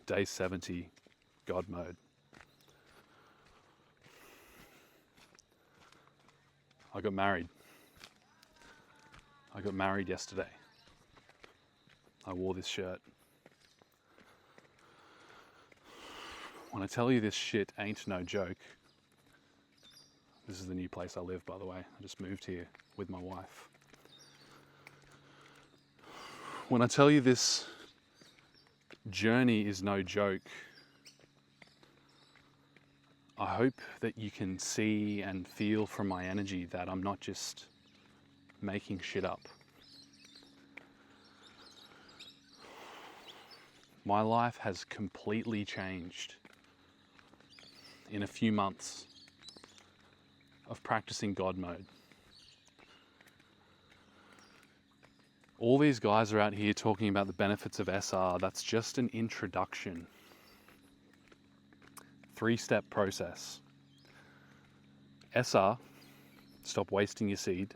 Day 70, God mode. I got married. I got married yesterday. I wore this shirt. When I tell you this shit ain't no joke, this is the new place I live, by the way. I just moved here with my wife. When I tell you this journey is no joke, I hope that you can see and feel from my energy that I'm not just making shit up. My life has completely changed in a few months of practicing God mode. All these guys are out here talking about the benefits of SR. That's just an introduction. 3-step process. SR, stop wasting your seed.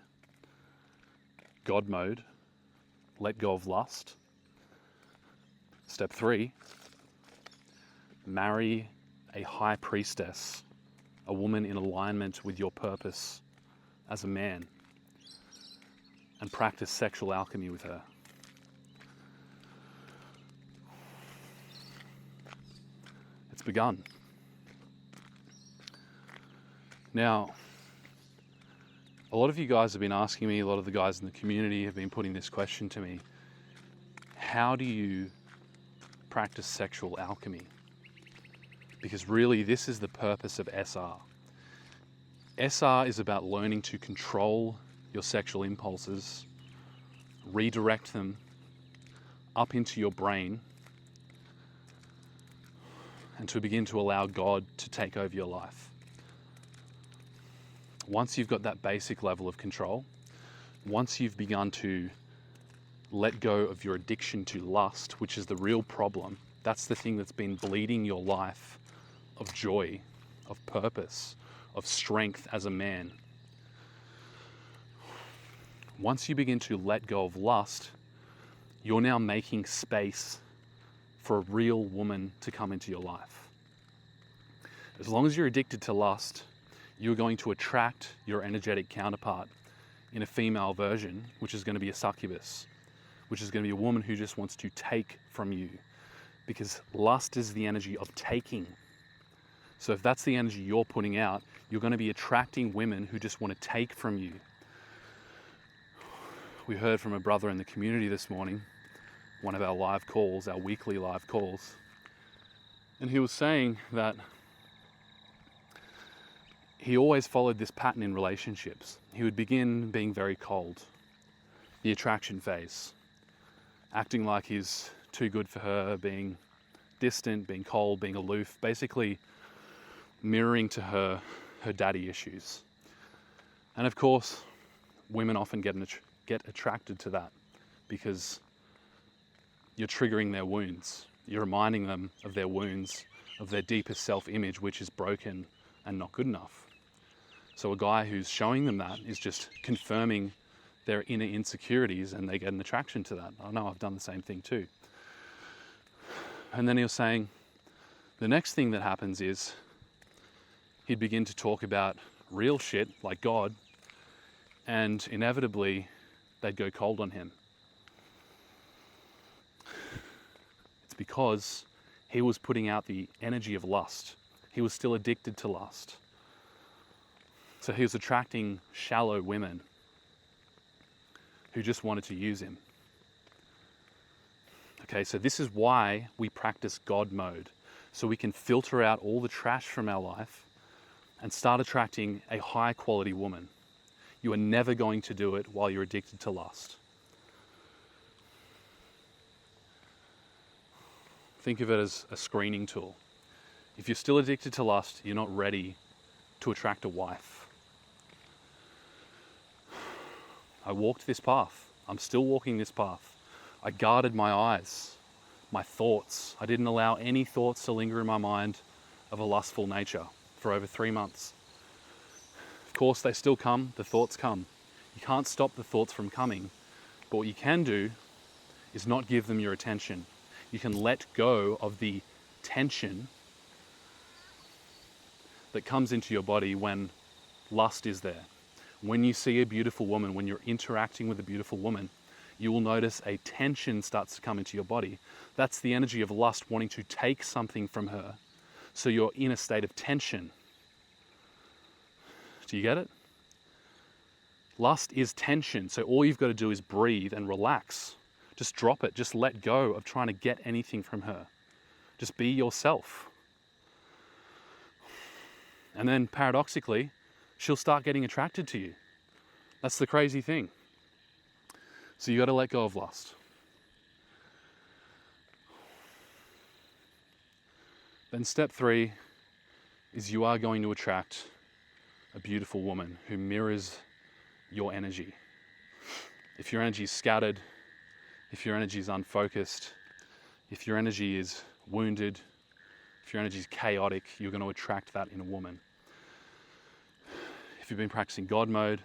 God mode, let go of lust. Step 3, marry a high priestess, a woman in alignment with your purpose as a man, and practice sexual alchemy with her. It's begun. Now, a lot of you guys have been asking me, a lot of the guys in the community have been putting this question to me. How do you practice sexual alchemy? Because really, this is the purpose of SR. SR is about learning to control your sexual impulses, redirect them up into your brain, and to begin to allow God to take over your life. Once you've got that basic level of control, once you've begun to let go of your addiction to lust, which is the real problem, that's the thing that's been bleeding your life of joy, of purpose, of strength as a man. Once you begin to let go of lust, you're now making space for a real woman to come into your life. As long as you're addicted to lust, you're going to attract your energetic counterpart in a female version, which is going to be a succubus, which is going to be a woman who just wants to take from you, because lust is the energy of taking. So if that's the energy you're putting out, you're going to be attracting women who just want to take from you. We heard from a brother in the community this morning, one of our live calls, our weekly live calls, and he was saying that he always followed this pattern in relationships. He would begin being very cold, the attraction phase, acting like he's too good for her, being distant, being cold, being aloof, basically mirroring to her daddy issues. And of course, women often get attracted to that because you're triggering their wounds. You're reminding them of their wounds, of their deepest self-image, which is broken and not good enough. So a guy who's showing them that is just confirming their inner insecurities, and they get an attraction to that. I know I've done the same thing too. And then he was saying, the next thing that happens is he'd begin to talk about real shit like God, and inevitably they'd go cold on him. It's because he was putting out the energy of lust. He was still addicted to lust. So he was attracting shallow women who just wanted to use him. Okay, so this is why we practice God mode, so we can filter out all the trash from our life and start attracting a high quality woman. You are never going to do it while you're addicted to lust. Think of it as a screening tool. If you're still addicted to lust, you're not ready to attract a wife. I walked this path. I'm still walking this path. I guarded my eyes, my thoughts. I didn't allow any thoughts to linger in my mind of a lustful nature for over 3 months. Of course, they still come, the thoughts come. You can't stop the thoughts from coming, but what you can do is not give them your attention. You can let go of the tension that comes into your body when lust is there. When you see a beautiful woman, when you're interacting with a beautiful woman, you will notice a tension starts to come into your body. That's the energy of lust wanting to take something from her. So you're in a state of tension. Do you get it? Lust is tension. So all you've got to do is breathe and relax. Just drop it. Just let go of trying to get anything from her. Just be yourself. And then paradoxically, she'll start getting attracted to you. That's the crazy thing. So you got to let go of lust. Then step 3 is you are going to attract a beautiful woman who mirrors your energy. If your energy is scattered, if your energy is unfocused, if your energy is wounded, if your energy is chaotic, you're going to attract that in a woman. If you've been practicing God mode,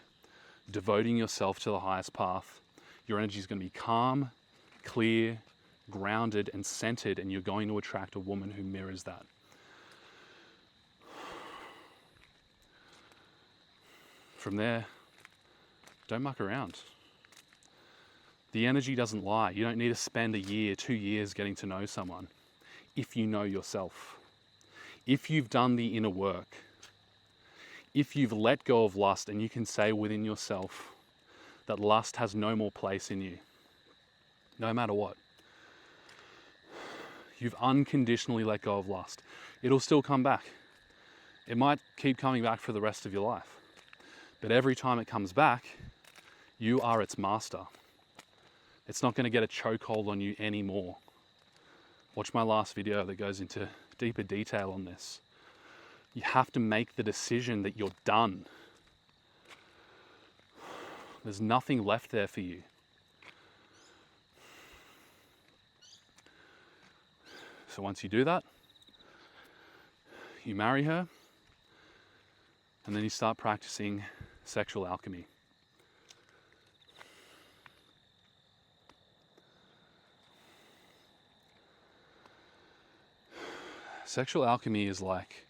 devoting yourself to the highest path, your energy is going to be calm, clear, grounded, and centered, and you're going to attract a woman who mirrors that. From there, don't muck around. The energy doesn't lie. You don't need to spend a year, 2 years getting to know someone if you know yourself. If you've done the inner work, if you've let go of lust and you can say within yourself that lust has no more place in you, no matter what. You've unconditionally let go of lust. It'll still come back. It might keep coming back for the rest of your life. But every time it comes back, you are its master. It's not going to get a chokehold on you anymore. Watch my last video that goes into deeper detail on this. You have to make the decision that you're done. There's nothing left there for you. So once you do that, you marry her, and then you start practicing sexual alchemy. Sexual alchemy is like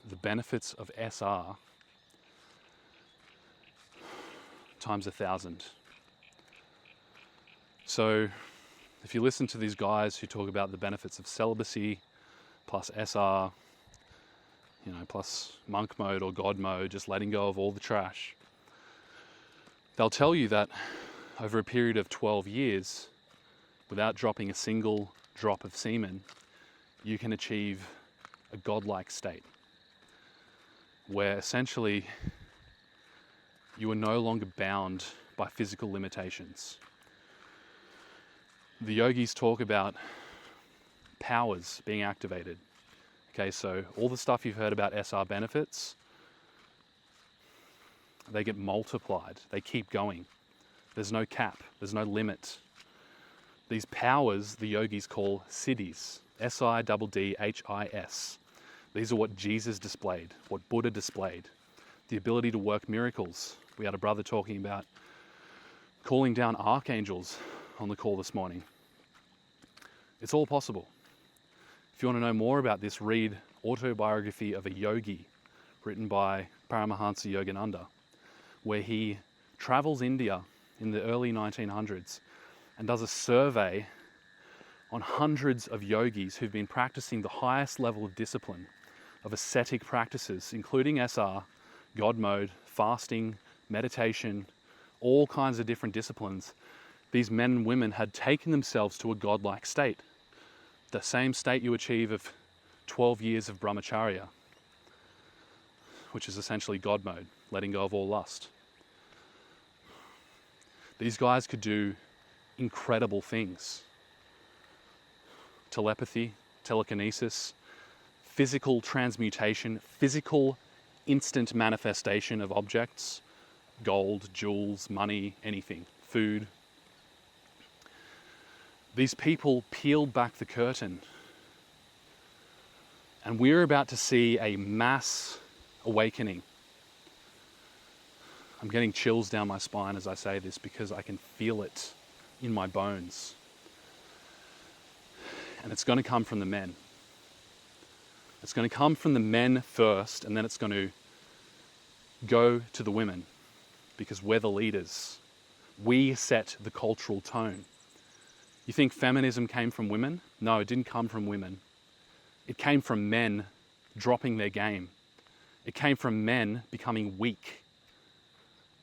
the benefits of SR times 1,000. So if you listen to these guys who talk about the benefits of celibacy plus SR, plus monk mode or God mode, just letting go of all the trash, they'll tell you that over a period of 12 years, without dropping a single drop of semen, you can achieve a godlike state where essentially you are no longer bound by physical limitations. The yogis talk about powers being activated. Okay, so all the stuff you've heard about SR benefits, they get multiplied, they keep going. There's no cap, there's no limit. These powers the yogis call siddhis, S-I-D-D-H-I-S. These are what Jesus displayed, what Buddha displayed. The ability to work miracles. We had a brother talking about calling down archangels on the call this morning. It's all possible. If you want to know more about this, read Autobiography of a Yogi, written by Paramahansa Yogananda, where he travels India in the early 1900s and does a survey on hundreds of yogis who've been practicing the highest level of discipline, of ascetic practices, including SR, God mode, fasting, meditation, all kinds of different disciplines. These men and women had taken themselves to a godlike state, the same state you achieve of 12 years of brahmacharya, which is essentially God mode, letting go of all lust. These guys could do incredible things. Telepathy, telekinesis, physical transmutation, physical instant manifestation of objects, gold, jewels, money, anything, food. These people peeled back the curtain, and we're about to see a mass awakening. I'm getting chills down my spine as I say this because I can feel it in my bones. And it's going to come from the men. It's going to come from the men first, and then it's going to go to the women, because we're the leaders. We set the cultural tone. You think feminism came from women? No, it didn't come from women. It came from men dropping their game. It came from men becoming weak.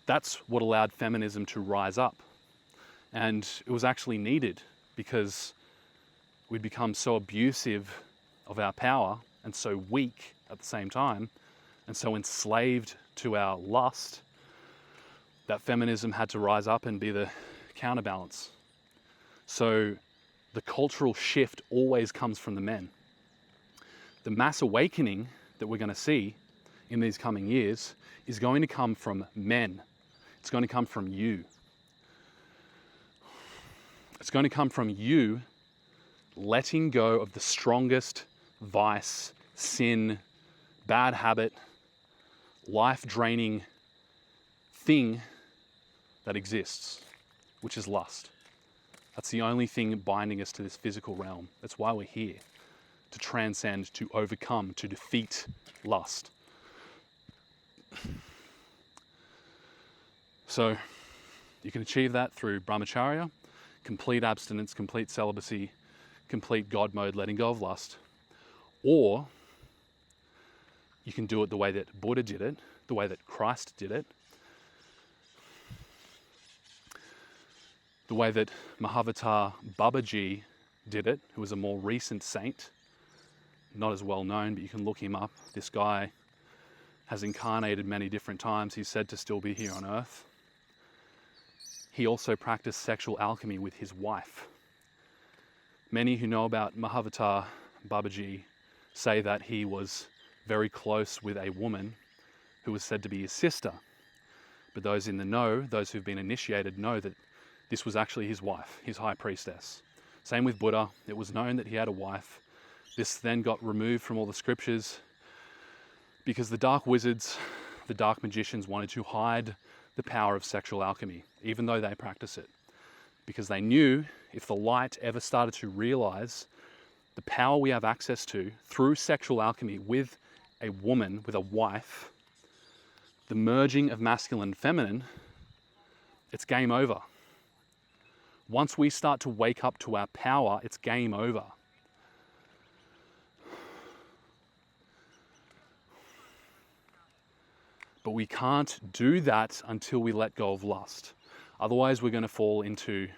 That's what allowed feminism to rise up. And it was actually needed, because we'd become so abusive of our power and so weak at the same time, and so enslaved to our lust, that feminism had to rise up and be the counterbalance. So the cultural shift always comes from the men. The mass awakening that we're going to see in these coming years is going to come from men. It's going to come from you. It's going to come from you letting go of the strongest vice, sin, bad habit, life-draining thing that exists, which is lust. That's the only thing binding us to this physical realm. That's why we're here, to transcend, to overcome, to defeat lust. So you can achieve that through brahmacharya, complete abstinence, complete celibacy, complete God mode, letting go of lust. Or you can do it the way that Buddha did it, the way that Christ did it, the way that Mahavatar Babaji did it, who was a more recent saint, not as well known, but you can look him up. This guy has incarnated many different times. He's said to still be here on earth. He also practiced sexual alchemy with his wife. Many who know about Mahavatar Babaji say that he was very close with a woman who was said to be his sister. But those in the know, those who've been initiated, know that this was actually his wife, his high priestess. Same with Buddha. It was known that he had a wife. This then got removed from all the scriptures because the dark wizards, the dark magicians wanted to hide the power of sexual alchemy, even though they practice it. Because they knew if the light ever started to realize the power we have access to through sexual alchemy with a woman, with a wife, the merging of masculine and feminine, it's game over. Once we start to wake up to our power, it's game over. But we can't do that until we let go of lust. Otherwise, we're going to fall into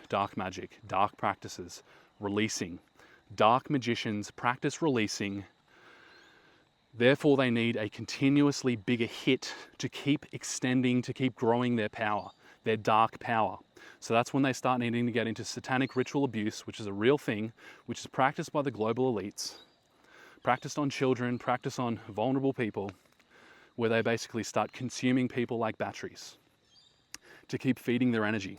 dark magic, dark practices, releasing. Dark magicians practice releasing. Therefore, they need a continuously bigger hit to keep extending, to keep growing their power, their dark power. So that's when they start needing to get into satanic ritual abuse, which is a real thing, which is practiced by the global elites, practiced on children, practiced on vulnerable people, where they basically start consuming people like batteries to keep feeding their energy.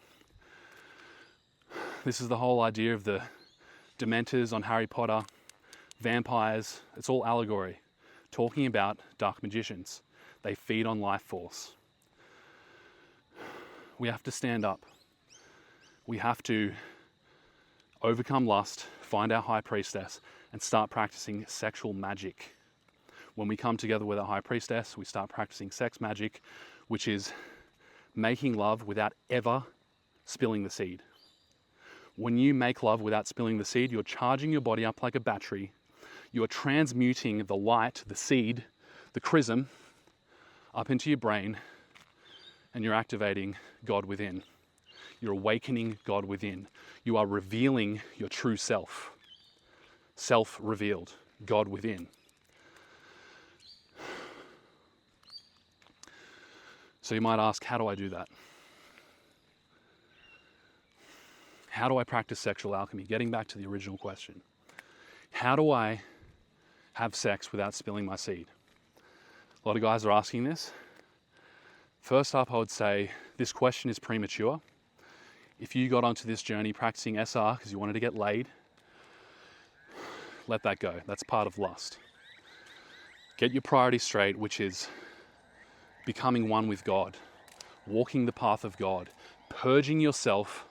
This is the whole idea of the Dementors on Harry Potter, vampires. It's all allegory, talking about dark magicians. They feed on life force. We have to stand up. We have to overcome lust, find our high priestess, and start practicing sexual magic. When we come together with our high priestess, we start practicing sex magic, which is making love without ever spilling the seed. When you make love without spilling the seed, you're charging your body up like a battery. You are transmuting the light, the seed, the chrism, up into your brain, and you're activating God within. You're awakening God within. You are revealing your true self. Self-revealed, God within. So you might ask, how do I do that? How do I practice sexual alchemy? Getting back to the original question. How do I have sex without spilling my seed? A lot of guys are asking this. First up, I would say this question is premature. If you got onto this journey practicing SR because you wanted to get laid, let that go. That's part of lust. Get your priority straight, which is becoming one with God, walking the path of God, purging yourself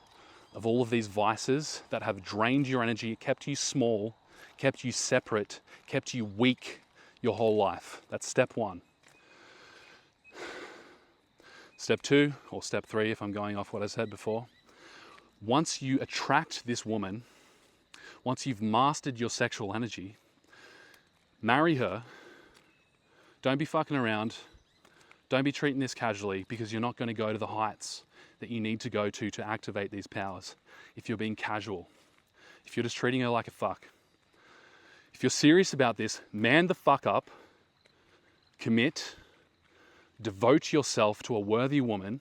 of all of these vices that have drained your energy, kept you small, kept you separate, kept you weak your whole life. That's step one. Step two, or step three, if I'm going off what I said before, once you attract this woman, once you've mastered your sexual energy, marry her. Don't be fucking around. Don't be treating this casually, because you're not going to go to the heights that you need to go to activate these powers if you're being casual. If you're just treating her like a fuck. If you're serious about this, man the fuck up, commit, devote yourself to a worthy woman,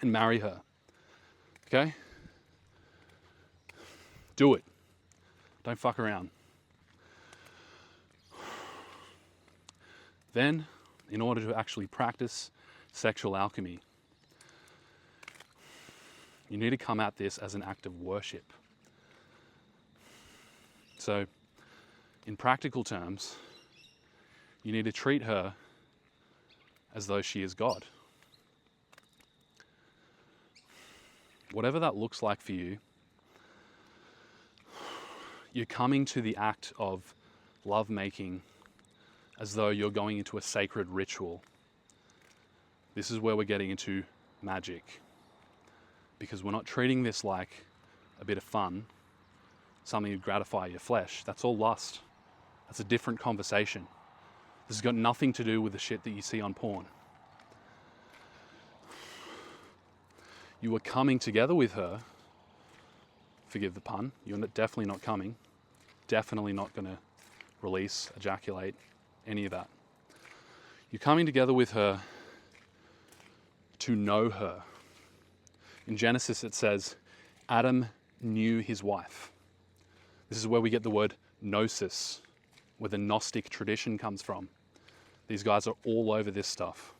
and marry her. Okay? Do it. Don't fuck around. Then, in order to actually practice sexual alchemy, you need to come at this as an act of worship. So, in practical terms, you need to treat her as though she is God. Whatever that looks like for you, you're coming to the act of lovemaking as though you're going into a sacred ritual. This is where we're getting into magic. Because we're not treating this like a bit of fun, something to gratify your flesh. That's all lust. That's a different conversation. This has got nothing to do with the shit that you see on porn. You are coming together with her, forgive the pun, you're definitely not coming, definitely not going to release, ejaculate, any of that. You're coming together with her to know her. In Genesis it says, Adam knew his wife. This is where we get the word gnosis, where the Gnostic tradition comes from. These guys are all over this stuff.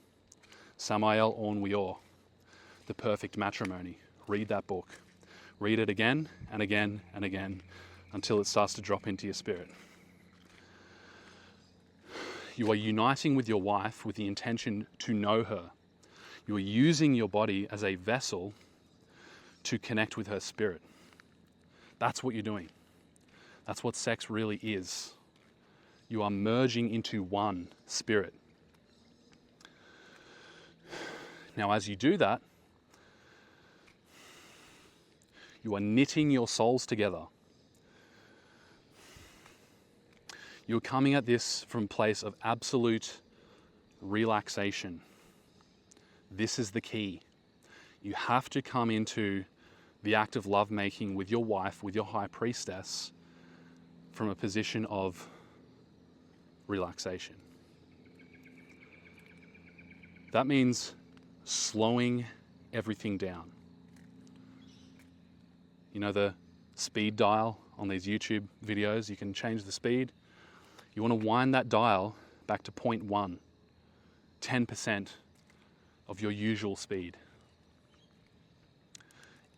Samael Aun Weor, The Perfect Matrimony. Read that book. Read it again and again and again until it starts to drop into your spirit. You are uniting with your wife with the intention to know her. You are using your body as a vessel to connect with her spirit. That's what you're doing. That's what sex really is. You are merging into one spirit. Now, as you do that, you are knitting your souls together. You're coming at this from a place of absolute relaxation. This is the key. You have to come into the act of lovemaking with your wife, with your high priestess, from a position of relaxation. That means slowing everything down. You know the speed dial on these YouTube videos? You can change the speed. You want to wind that dial back to 0.1, 10% of your usual speed.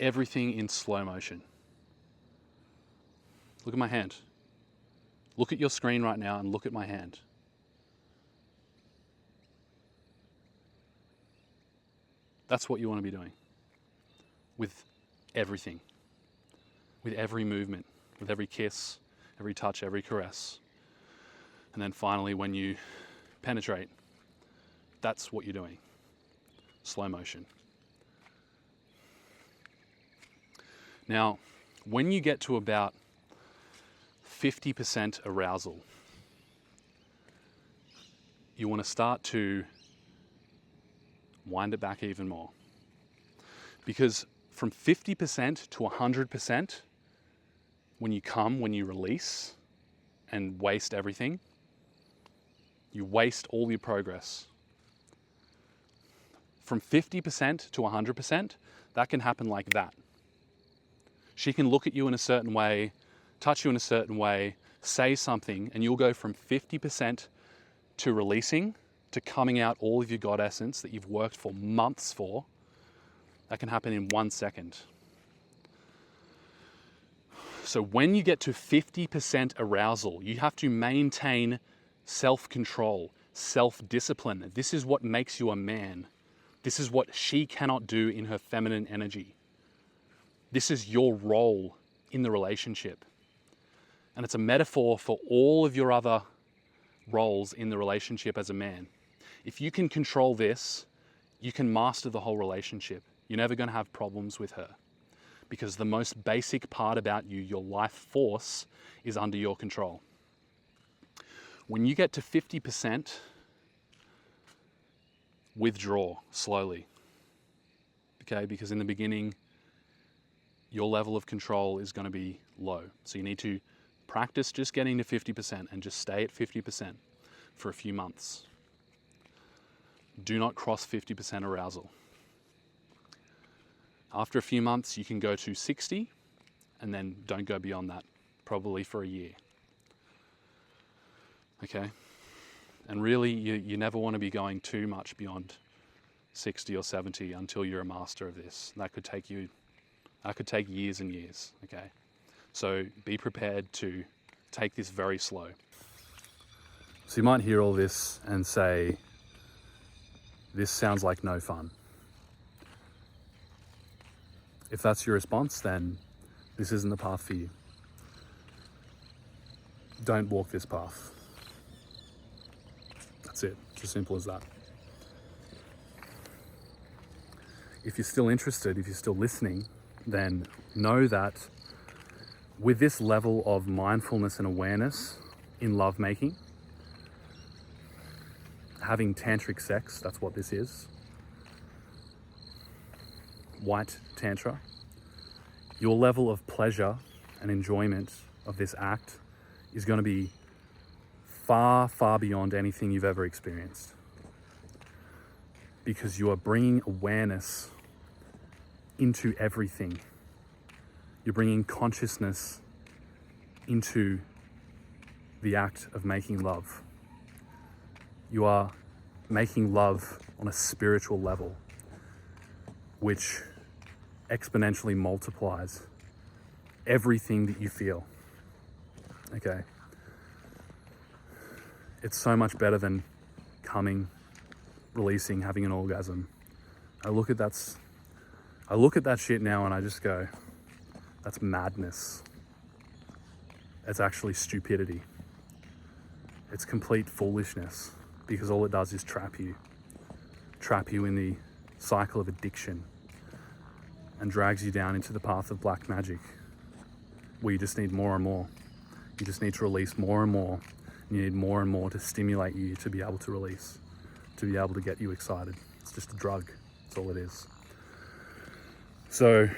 Everything in slow motion. Look at my hand. Look at your screen right now and look at my hand. That's what you want to be doing with everything, with every movement, with every kiss, every touch, every caress. And then finally, when you penetrate, that's what you're doing. Slow motion. Now, when you get to about 50% arousal, you want to start to wind it back even more. Because from 50% to 100%, when you come, when you release and waste everything, you waste all your progress. From 50% to 100%, that can happen like that. She can look at you in a certain way, touch you in a certain way, say something, and you'll go from 50% to releasing, to coming out all of your God essence that you've worked for months for. That can happen in 1 second. So when you get to 50% arousal, you have to maintain self-control, self-discipline. This is what makes you a man. This is what she cannot do in her feminine energy. This is your role in the relationship. And it's a metaphor for all of your other roles in the relationship as a man. If you can control this, you can master the whole relationship. You're never going to have problems with her, because the most basic part about you, your life force, is under your control. When you get to 50%, withdraw slowly. Okay, because in the beginning, your level of control is going to be low. So you need to practice just getting to 50% and just stay at 50% for a few months. Do not cross 50% arousal. After a few months, you can go to 60, and then don't go beyond that, probably for a year. Okay? And really, you never want to be going too much beyond 60 or 70 until you're a master of this. That could take years and years, okay? So be prepared to take this very slow. So you might hear all this and say, this sounds like no fun. If that's your response, then this isn't the path for you. Don't walk this path. That's it. It's as simple as that. If you're still interested, if you're still listening, then know that with this level of mindfulness and awareness in lovemaking, having tantric sex, that's what this is, white tantra, your level of pleasure and enjoyment of this act is going to be far, far beyond anything you've ever experienced, because you are bringing awareness into everything. You're bringing consciousness into the act of making love. You are making love on a spiritual level, which exponentially multiplies everything that you feel. Okay? It's so much better than coming, releasing, having an orgasm. I look at that shit now and I just go, that's madness. It's actually stupidity. It's complete foolishness, because all it does is trap you in the cycle of addiction, and drags you down into the path of black magic, where you just need more and more. You just need to release more and more. And you need more and more to stimulate you to be able to release, to be able to get you excited. It's just a drug. That's all it is. So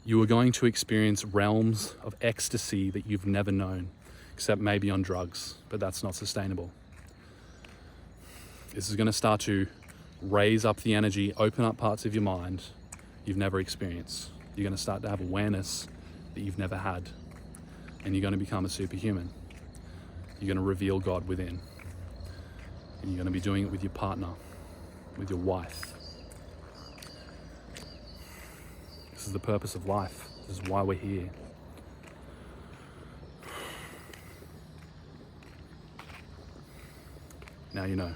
you are going to experience realms of ecstasy that you've never known, except maybe on drugs, but that's not sustainable. This is going to start to raise up the energy, open up parts of your mind you've never experienced. You're going to start to have awareness that you've never had, and you're going to become a superhuman. You're going to reveal God within, and you're going to be doing it with your partner, with your wife. This is the purpose of life. This is why we're here. Now you know.